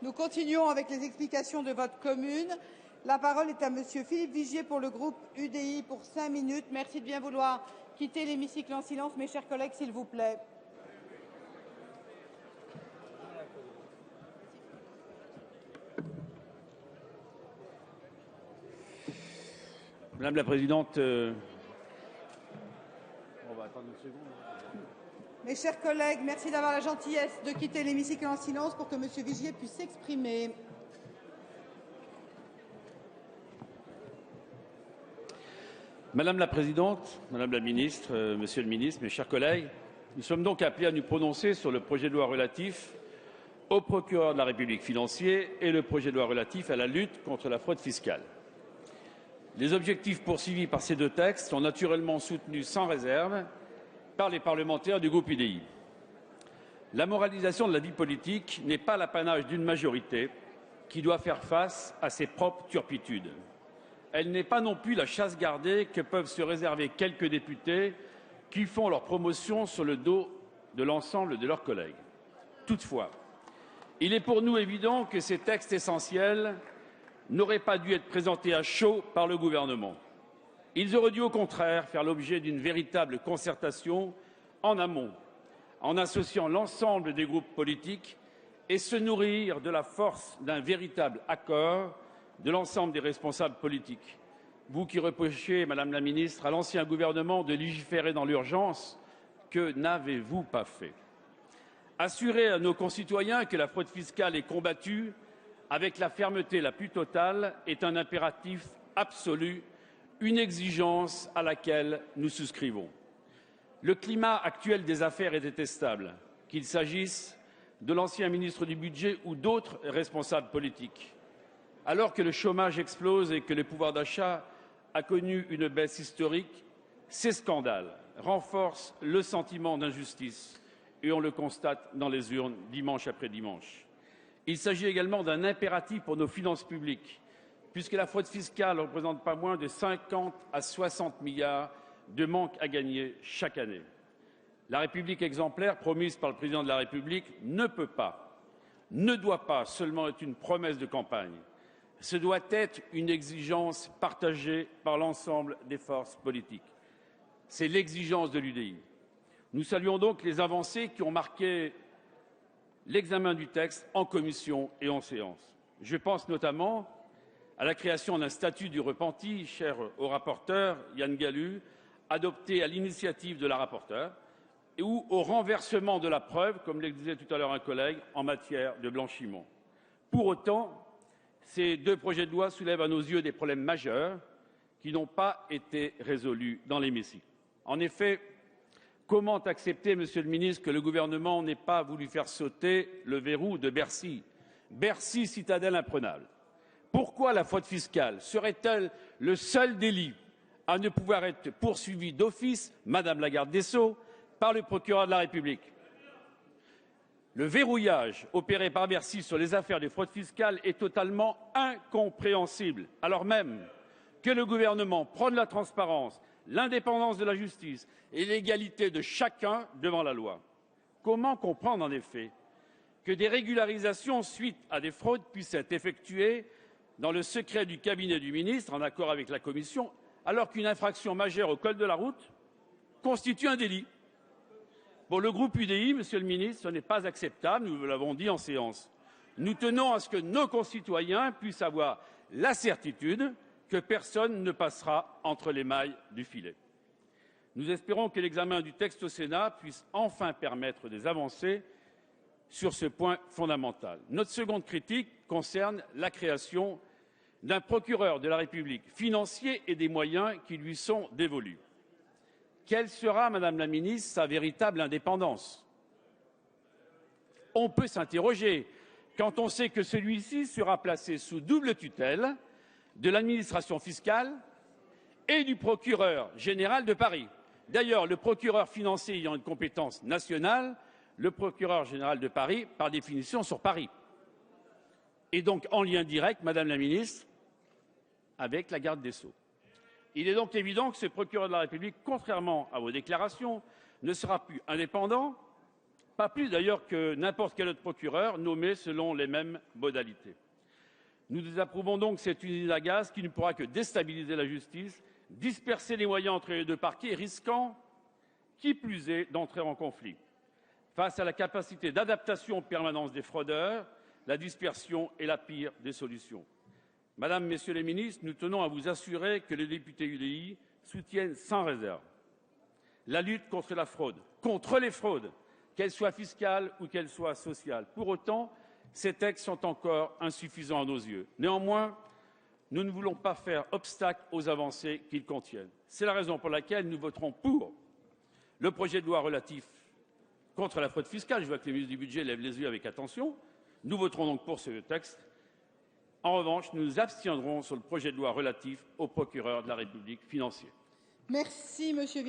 Nous continuons avec les explications de vote communes. La parole est à Monsieur Philippe Vigier pour le groupe UDI pour 5 minutes. Merci de bien vouloir quitter l'hémicycle en silence, mes chers collègues, s'il vous plaît. Madame la Présidente, on va attendre une seconde. Mes chers collègues, merci d'avoir la gentillesse de quitter l'hémicycle en silence pour que Monsieur Vigier puisse s'exprimer. Madame la Présidente, Madame la Ministre, Monsieur le Ministre, mes chers collègues, nous sommes donc appelés à nous prononcer sur le projet de loi relatif au procureur de la République financier et le projet de loi relatif à la lutte contre la fraude fiscale. Les objectifs poursuivis par ces deux textes sont naturellement soutenus sans réserve par les parlementaires du groupe UDI. La moralisation de la vie politique n'est pas l'apanage d'une majorité qui doit faire face à ses propres turpitudes. Elle n'est pas non plus la chasse gardée que peuvent se réserver quelques députés qui font leur promotion sur le dos de l'ensemble de leurs collègues. Toutefois, il est pour nous évident que ces textes essentiels n'auraient pas dû être présentés à chaud par le gouvernement. Ils auraient dû au contraire faire l'objet d'une véritable concertation en amont, en associant l'ensemble des groupes politiques et se nourrir de la force d'un véritable accord de l'ensemble des responsables politiques. Vous qui reprochez, Madame la Ministre, à l'ancien gouvernement de légiférer dans l'urgence, que n'avez-vous pas fait? Assurer à nos concitoyens que la fraude fiscale est combattue avec la fermeté la plus totale est un impératif absolu, une exigence à laquelle nous souscrivons. Le climat actuel des affaires est détestable, qu'il s'agisse de l'ancien ministre du Budget ou d'autres responsables politiques. Alors que le chômage explose et que le pouvoir d'achat a connu une baisse historique, ces scandales renforcent le sentiment d'injustice et on le constate dans les urnes dimanche après dimanche. Il s'agit également d'un impératif pour nos finances publiques, puisque la fraude fiscale ne représente pas moins de 50 à 60 milliards de manque à gagner chaque année. La République exemplaire promise par le Président de la République ne peut pas, ne doit pas seulement être une promesse de campagne. Ce doit être une exigence partagée par l'ensemble des forces politiques. C'est l'exigence de l'UDI. Nous saluons donc les avancées qui ont marqué l'examen du texte en commission et en séance. Je pense notamment à la création d'un statut du repenti, cher au rapporteur Yann Galu, adopté à l'initiative de la rapporteure, ou au renversement de la preuve, comme le disait tout à l'heure un collègue, en matière de blanchiment. Pour autant, ces deux projets de loi soulèvent à nos yeux des problèmes majeurs qui n'ont pas été résolus dans l'hémicycle. En effet, comment accepter, Monsieur le Ministre, que le gouvernement n'ait pas voulu faire sauter le verrou de Bercy, Bercy, citadelle imprenable? Pourquoi la fraude fiscale serait-elle le seul délit à ne pouvoir être poursuivi d'office, Madame la garde des Sceaux, par le procureur de la République? Le verrouillage opéré par Bercy sur les affaires de fraude fiscale est totalement incompréhensible, alors même que le gouvernement prône la transparence, l'indépendance de la justice et l'égalité de chacun devant la loi. Comment comprendre en effet que des régularisations suite à des fraudes puissent être effectuées dans le secret du cabinet du ministre, en accord avec la Commission, alors qu'une infraction majeure au code de la route constitue un délit? Pour le groupe UDI, Monsieur le Ministre, ce n'est pas acceptable, nous l'avons dit en séance. Nous tenons à ce que nos concitoyens puissent avoir la certitude que personne ne passera entre les mailles du filet. Nous espérons que l'examen du texte au Sénat puisse enfin permettre des avancées sur ce point fondamental. Notre seconde critique concerne la création d'un procureur de la République financier et des moyens qui lui sont dévolus. Quelle sera, Madame la Ministre, sa véritable indépendance? On peut s'interroger quand on sait que celui-ci sera placé sous double tutelle de l'administration fiscale et du procureur général de Paris. D'ailleurs, le procureur financier ayant une compétence nationale, le procureur général de Paris, par définition, sur Paris. Et donc en lien direct, Madame la Ministre, avec la garde des Sceaux. Il est donc évident que ce procureur de la République, contrairement à vos déclarations, ne sera plus indépendant, pas plus d'ailleurs que n'importe quel autre procureur nommé selon les mêmes modalités. Nous désapprouvons donc cette usine à gaz qui ne pourra que déstabiliser la justice, disperser les moyens entre les deux parquets, risquant, qui plus est, d'entrer en conflit. Face à la capacité d'adaptation en permanence des fraudeurs, la dispersion est la pire des solutions. Madame, Messieurs les ministres, nous tenons à vous assurer que les députés UDI soutiennent sans réserve la lutte contre la fraude, contre les fraudes, qu'elles soient fiscales ou qu'elles soient sociales. Pour autant, ces textes sont encore insuffisants à nos yeux. Néanmoins, nous ne voulons pas faire obstacle aux avancées qu'ils contiennent. C'est la raison pour laquelle nous voterons pour le projet de loi relatif contre la fraude fiscale. Je vois que les ministres du Budget lèvent les yeux avec attention. Nous voterons donc pour ce texte. En revanche, nous nous abstiendrons sur le projet de loi relatif au procureur de la République financier. Merci, Monsieur